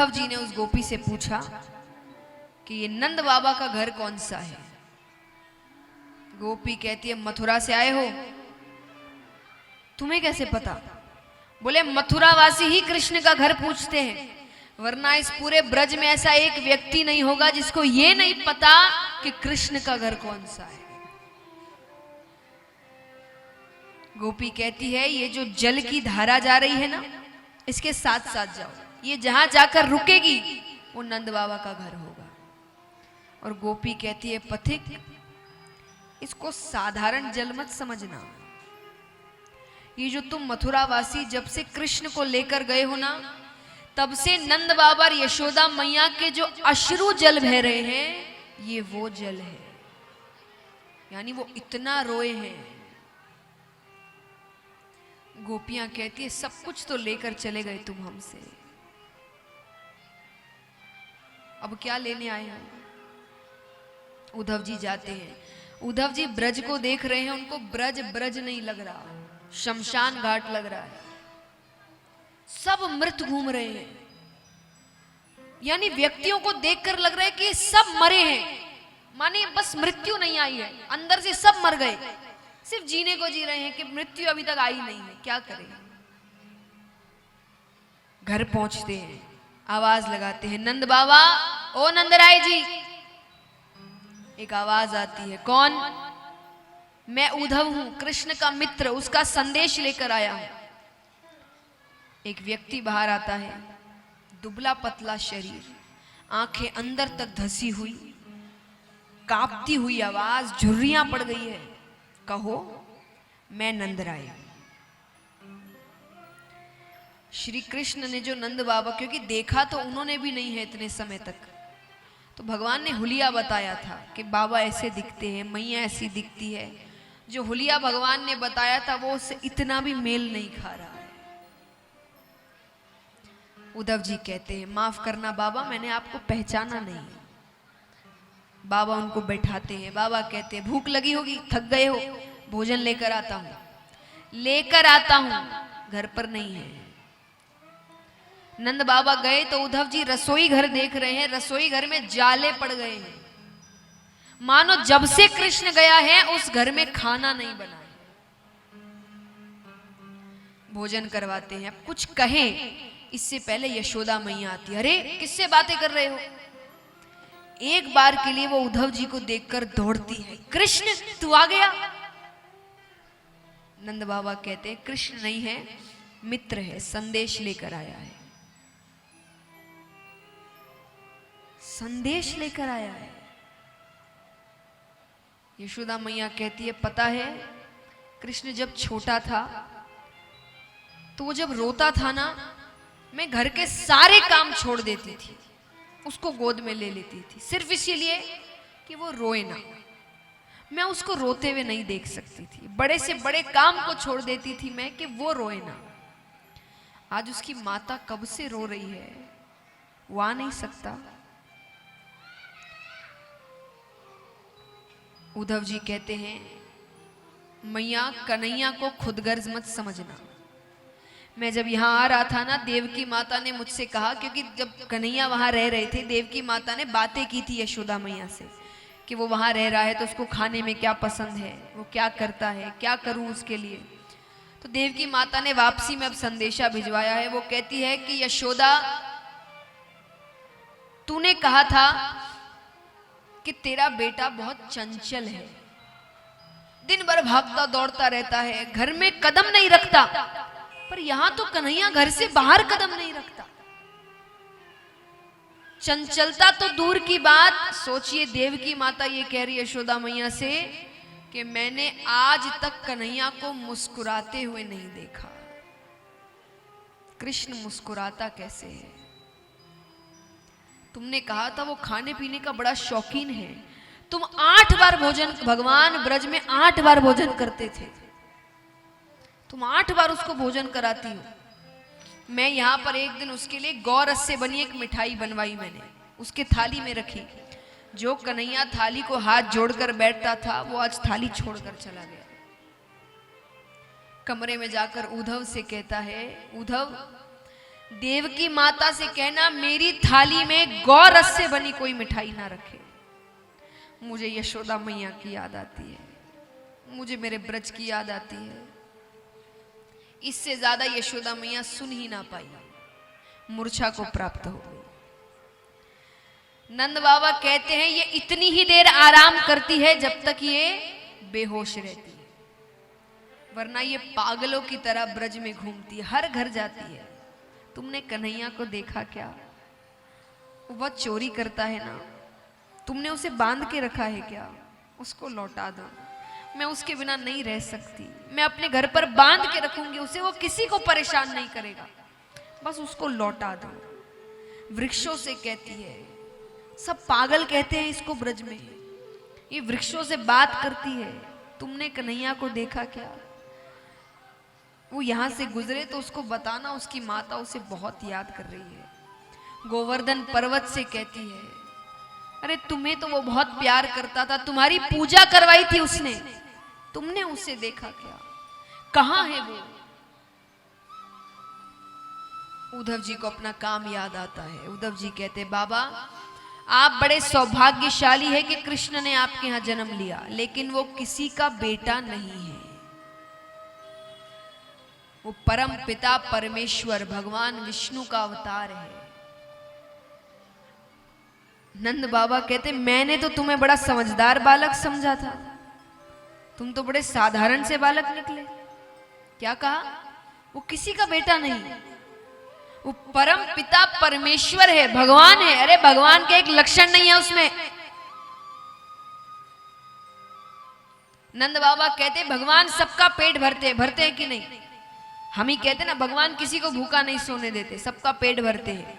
उद्धव जी ने उस गोपी से पूछा कि ये नंद बाबा का घर कौन सा है। गोपी कहती है मथुरा से आए हो, तुम्हें कैसे पता? बोले मथुरावासी ही कृष्ण का घर पूछते हैं, वरना इस पूरे ब्रज में ऐसा एक व्यक्ति नहीं होगा जिसको ये नहीं पता कि कृष्ण का घर कौन सा है। गोपी कहती है ये जो जल की धारा जा रही है ना, इसके साथ साथ जाओ, ये जहां जाकर रुकेगी वो नंद बाबा का घर होगा। और गोपी कहती है पथिक, इसको साधारण जल मत समझना, ये जो तुम मथुरावासी जब से कृष्ण को लेकर गए हो ना, तब से नंद बाबा और यशोदा मैया के जो अश्रु जल बह रहे हैं ये वो जल है, यानी वो इतना रोए हैं। गोपियां कहती है सब कुछ तो लेकर चले गए तुम हमसे, अब क्या लेने आए हो? उद्धव जी जाते हैं, उद्धव जी ब्रज को देख रहे हैं, उनको ब्रज ब्रज नहीं लग रहा, शमशान घाट लग रहा है। सब मृत घूम रहे हैं, यानी व्यक्तियों को देखकर लग रहा है कि सब मरे हैं, माने बस मृत्यु नहीं आई है, अंदर से सब मर गए, सिर्फ जीने को जी रहे हैं कि मृत्यु अभी तक आई नहीं है, क्या करें। घर पहुंचते हैं, आवाज लगाते हैं नंद बाबा, ओ नंदराय जी। एक आवाज आती है, कौन? मैं उद्धव हूं, कृष्ण का मित्र, उसका संदेश लेकर आया हूं। एक व्यक्ति बाहर आता है, दुबला पतला शरीर, आंखें अंदर तक धसी हुई, कांपती हुई आवाज, झुर्रियां पड़ गई है, कहो मैं नंदराय। श्री कृष्ण ने जो नंद बाबा, क्योंकि देखा तो उन्होंने भी नहीं है इतने समय तक, तो भगवान ने हुलिया बताया था कि बाबा ऐसे दिखते हैं, मैया ऐसी दिखती है। जो हुलिया भगवान ने बताया था वो उससे इतना भी मेल नहीं खा रहा है। उद्धव जी कहते हैं माफ करना बाबा, मैंने आपको पहचाना नहीं। बाबा उनको बैठाते हैं, बाबा कहते हैं भूख लगी होगी, थक गए हो, भोजन लेकर आता हूं। लेकर आता हूं, घर पर नहीं है। नंद बाबा गए तो उद्धव जी रसोई घर देख रहे हैं, रसोई घर में जाले पड़ गए हैं, मानो जब से कृष्ण गया है उस घर में खाना नहीं बना है। भोजन करवाते हैं, अब कुछ कहें इससे पहले यशोदा मैया आती है, अरे किससे बातें कर रहे हो? एक बार के लिए वो उद्धव जी को देखकर दौड़ती है, कृष्ण तू आ गया। नंद बाबा कहते हैं कृष्ण नहीं है, मित्र है, संदेश लेकर आया है, संदेश लेकर आया है। यशोदा मैया कहती है पता है कृष्ण जब छोटा था तो वो जब रोता था ना, मैं घर के सारे काम छोड़ देती थी, उसको गोद में ले लेती थी, सिर्फ इसीलिए कि वो रोए ना। मैं उसको रोते हुए नहीं देख सकती थी, बड़े से बड़े काम को छोड़ देती थी मैं कि वो रोए ना। आज उसकी माता कब से रो रही है, वो आ नहीं सकता। उद्धव जी कहते हैं मैया कन्हैया को खुदगर्ज मत समझना। मैं जब यहाँ आ रहा था ना, देवकी माता ने मुझसे कहा, क्योंकि जब कन्हैया वहां रह रहे थे, देवकी माता ने बातें की थी यशोदा मैया से कि वो वहां रह रहा है तो उसको खाने में क्या पसंद है, वो क्या करता है, क्या करूं उसके लिए। तो देवकी माता ने वापसी में अब संदेशा भिजवाया है। वो कहती है कि यशोदा तूने कहा था कि तेरा बेटा बहुत चंचल है, दिन भर भागता दौड़ता रहता है, घर में कदम नहीं रखता, पर यहां तो कन्हैया घर से बाहर कदम नहीं रखता। चंचलता तो दूर की बात, सोचिए देवकी माता ये कह रही है यशोदा मैया से कि मैंने आज तक कन्हैया को मुस्कुराते हुए नहीं देखा। कृष्ण मुस्कुराता कैसे है? तुमने कहा था वो खाने पीने का बड़ा शौकीन है, तुम 8 बार भोजन, भगवान ब्रज में 8 बार भोजन करते थे, तुम 8 बार उसको भोजन कराती हो। मैं यहाँ पर एक दिन उसके लिए गौरस से बनी एक मिठाई बनवाई, मैंने उसके थाली में रखी। जो कन्हैया थाली को हाथ जोड़कर बैठता था वो आज थाली छोड़कर चला गया। कमरे में जाकर उद्धव से कहता है, उद्धव देवकी माता से कहना मेरी थाली में गौरस से बनी कोई मिठाई ना रखे। मुझे यशोदा मैया की याद आती है, मुझे मेरे ब्रज की याद आती है। इससे ज्यादा यशोदा मैया सुन ही ना पाई, मूर्छा को प्राप्त हो गई। नंद बाबा कहते हैं ये इतनी ही देर आराम करती है जब तक ये बेहोश रहती है, वरना ये पागलों की तरह ब्रज में घूमती है, हर घर जाती है। तुमने कन्हैया को देखा क्या? वो बहुत चोरी करता है ना, तुमने उसे बांध के रखा है क्या? उसको लौटा दो, मैं उसके बिना नहीं रह सकती, मैं अपने घर पर बांध के रखूंगी उसे, वो किसी को परेशान नहीं करेगा, बस उसको लौटा दो। वृक्षों से कहती है, सब पागल कहते हैं इसको ब्रज में, ये वृक्षों से बात करती है। तुमने कन्हैया को देखा क्या? वो यहां से गुजरे तो उसको बताना, उसकी माता उसे बहुत याद कर रही है। गोवर्धन पर्वत से कहती है, अरे तुम्हें तो वो बहुत प्यार करता था, तुम्हारी पूजा करवाई थी उसने, तुमने उसे देखा क्या? कहां है वो? उद्धव जी को अपना काम याद आता है। उद्धव जी कहते, बाबा आप बड़े सौभाग्यशाली है कि कृष्ण ने आपके यहां जन्म लिया, लेकिन वो किसी का बेटा नहीं है, वो परम पिता परमेश्वर भगवान विष्णु का अवतार है। नंद बाबा कहते, मैंने तो तुम्हें बड़ा समझदार बालक समझा था, तुम तो बड़े साधारण से बालक निकले। क्या कहा? वो किसी का बेटा नहीं, वो परम पिता परमेश्वर है, भगवान है। अरे भगवान के एक लक्षण नहीं है उसमें। नंद बाबा कहते, भगवान सबका पेट भरते हैं कि नहीं? हम ही कहते ना, भगवान किसी को भूखा नहीं सोने देते, सबका पेट भरते हैं।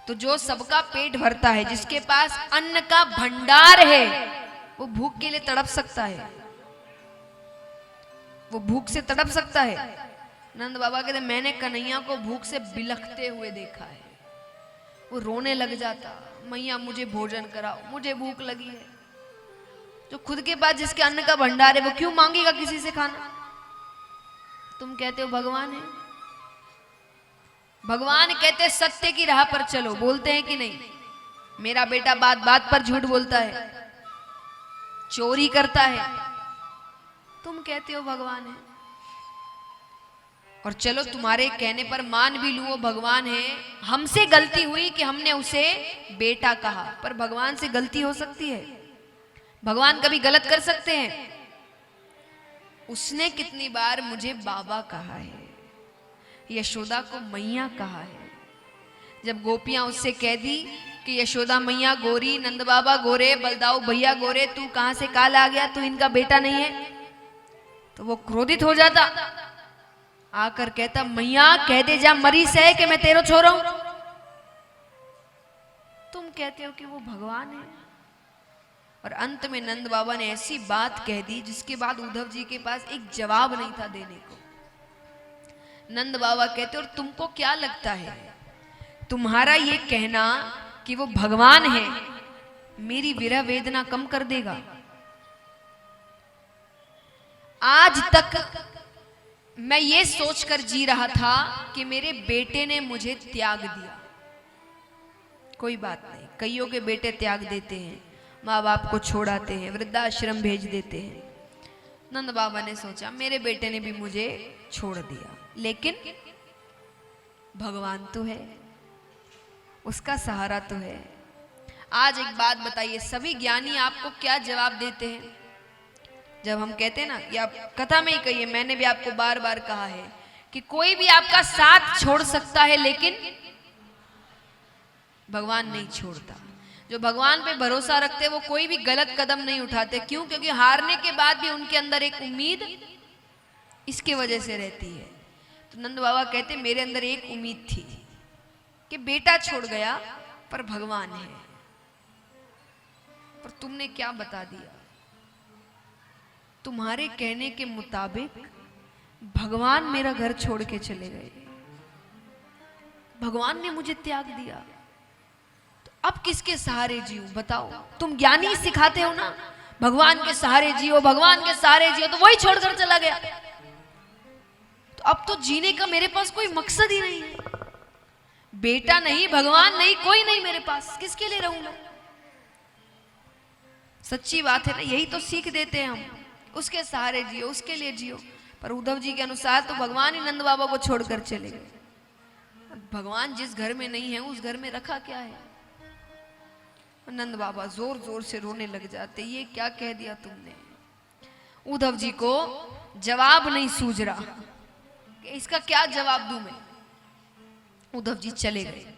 तो जो सबका पेट भरता है, जिसके पास अन्न का भंडार है, वो भूख के लिए तड़प सकता है, वो भूख से तड़प सकता है। नंद बाबा कहते, मैंने कन्हैया को भूख से बिलखते हुए देखा है, वो रोने लग जाता, मैया मुझे भोजन कराओ, मुझे भूख लगी है। जो खुद के पास जिसके अन्न का भंडार है, वो क्यों मांगेगा किसी से खाना? तुम कहते हो भगवान है। भगवान कहते सत्य की राह पर चलो, बोलते हैं कि नहीं? मेरा बेटा बात बात पर झूठ बोलता है, चोरी करता है, तुम कहते हो भगवान है। और चलो तुम्हारे कहने पर मान भी लूं वो भगवान है, हमसे गलती हुई कि हमने उसे बेटा कहा, पर भगवान से गलती हो सकती है? भगवान कभी गलत कर सकते हैं? उसने कितनी बार मुझे बाबा कहा है, यशोदा को मैया कहा है। जब गोपियां उससे कह दी कि यशोदा मैया गोरी, नंद बाबा गोरे, बलदाऊ भैया गोरे, तू कहां से काल आ गया, तू इनका बेटा नहीं है, तो वो क्रोधित हो जाता, आकर कहता, मैया कह दे जा मरी से कि मैं तेरो छोरा हूं। तुम कहते हो कि वो भगवान है। और अंत में नंद बाबा ने ऐसी बात कह दी जिसके बाद उद्धव जी के पास एक जवाब नहीं था देने को। नंद बाबा कहते, और तुमको क्या लगता है, तुम्हारा ये कहना कि वो भगवान है मेरी विरह वेदना कम कर देगा? आज तक मैं ये सोचकर जी रहा था कि मेरे बेटे ने मुझे त्याग दिया। कोई बात नहीं, कईयों के बेटे त्याग देते हैं, माँ बाप को छोड़ाते हैं, वृद्धाश्रम भेज देते हैं। नंद बाबा ने सोचा मेरे बेटे ने भी मुझे छोड़ दिया, लेकिन भगवान तो है, उसका सहारा तो है। आज एक बात बताइए, सभी ज्ञानी आपको क्या जवाब देते हैं जब हम कहते हैं ना, या कथा में ही कहिए, मैंने भी आपको बार बार कहा है कि कोई भी आपका साथ छोड़ सकता है, लेकिन भगवान नहीं छोड़ता। जो भगवान पे भरोसा रखते हैं वो कोई भी गलत कदम नहीं उठाते। क्यों? क्योंकि हारने के बाद भी उनके अंदर एक उम्मीद इसके वजह से रहती है। तो नंद बाबा कहते मेरे अंदर एक उम्मीद थी कि बेटा छोड़ गया पर भगवान है, पर तुमने क्या बता दिया। तुम्हारे कहने के मुताबिक भगवान मेरा घर छोड़ के चले गए, भगवान ने मुझे त्याग दिया, तो अब किसके सहारे जीऊं बताओ। तुम ज्ञानी सिखाते हो ना, भगवान के सहारे जियो, भगवान के सहारे जियो, तो वही छोड़कर चला गया। तो अब तो जीने का मेरे पास कोई मकसद ही नहीं है। बेटा नहीं, भगवान नहीं, कोई नहीं मेरे पास, किसके लिए रहूं मैं? सच्ची बात है ना, यही तो सीख देते हैं हम, उसके सहारे जियो, उसके लिए जियो। पर उद्धव जी के अनुसार तो भगवान ही नंद बाबा को छोड़कर चले गए। भगवान जिस घर में नहीं है उस घर में रखा क्या है? नंद बाबा जोर जोर से रोने लग जाते, ये क्या कह दिया तुमने? उद्धव जी को जवाब नहीं सूझ रहा कि इसका क्या जवाब दूं मैं। उद्धव जी चले गए।